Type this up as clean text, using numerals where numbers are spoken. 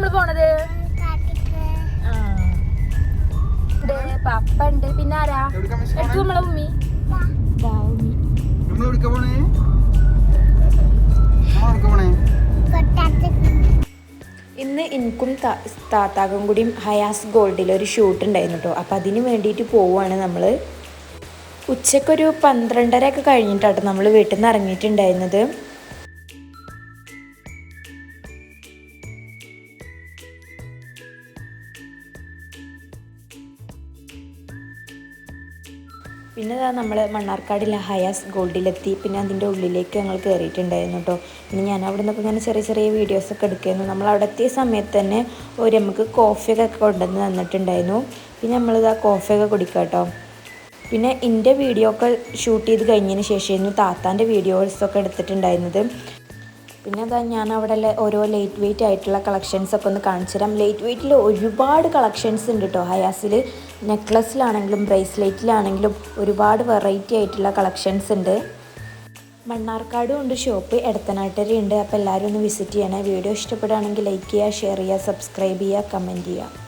നമ്മള് പോണത്? പപ്പ ഉണ്ട്, പിന്നെ ആരാ എടുത്തു നമ്മളെ ഉമ്മി. ഇന്ന് എനിക്കും താത്താക്കും കൂടിയും ഹയാസ് ഗോൾഡിൽ ഒരു ഷൂട്ട് ഉണ്ടായിരുന്നു കേട്ടോ. അപ്പം അതിന് വേണ്ടിയിട്ട് പോവുകയാണ് നമ്മൾ. ഉച്ചക്കൊരു 12:30 ഒക്കെ കഴിഞ്ഞിട്ടാട്ടോ നമ്മൾ വീട്ടിൽ നിന്ന് ഇറങ്ങിയിട്ടുണ്ടായിരുന്നത്. പിന്നെ നമ്മൾ മണ്ണാർക്കാടിലെ ഹയാസ് ഗോൾഡിലെത്തി. പിന്നെ അതിൻ്റെ ഉള്ളിലേക്ക് ഞങ്ങൾ കയറിയിട്ടുണ്ടായിരുന്നു കേട്ടോ. പിന്നെ ഞാൻ അവിടെ നിന്നൊക്കെ ഇങ്ങനെ ചെറിയ ചെറിയ വീഡിയോസൊക്കെ എടുക്കുമായിരുന്നു. നമ്മൾ അവിടെ എത്തിയ സമയത്ത് തന്നെ നമുക്ക് കോഫിയൊക്കെ കൊണ്ടുവന്ന് തന്നിട്ടുണ്ടായിരുന്നു. പിന്നെ നമ്മളിത് ആ കോഫിയൊക്കെ കുടിക്കാം കേട്ടോ. പിന്നെ എൻ്റെ വീഡിയോ ഒക്കെ ഷൂട്ട് ചെയ്ത് കഴിഞ്ഞതിന് ശേഷമായിരുന്നു താത്താൻ്റെ വീഡിയോസൊക്കെ എടുത്തിട്ടുണ്ടായിരുന്നത്. പിന്നെ അതാ ഞാൻ അവിടെ ഓരോ ലൈറ്റ് വെയ്റ്റ് ആയിട്ടുള്ള കളക്ഷൻസൊക്കെ ഒന്ന് കാണിച്ചു തരാം. ലൈറ്റ് വെയ്റ്റിൽ ഒരുപാട് കളക്ഷൻസ് ഉണ്ട് കേട്ടോ ഹയാസിൽ. നെക്ലസിലാണെങ്കിലും ബ്രേസ്ലെറ്റിലാണെങ്കിലും ഒരുപാട് വെറൈറ്റി ആയിട്ടുള്ള കളക്ഷൻസ് ഉണ്ട്. മണ്ണാർക്കാടും ഉണ്ട് ഷോപ്പ്, എടത്തനാട്ടുകര ഉണ്ട്. അപ്പോൾ എല്ലാവരും ഒന്ന് വിസിറ്റ് ചെയ്യണേ. വീഡിയോ ഇഷ്ടപ്പെടുകയാണെങ്കിൽ ലൈക്ക് ചെയ്യുക, ഷെയർ ചെയ്യുക, സബ്സ്ക്രൈബ് ചെയ്യുക, കമൻറ്റ് ചെയ്യുക.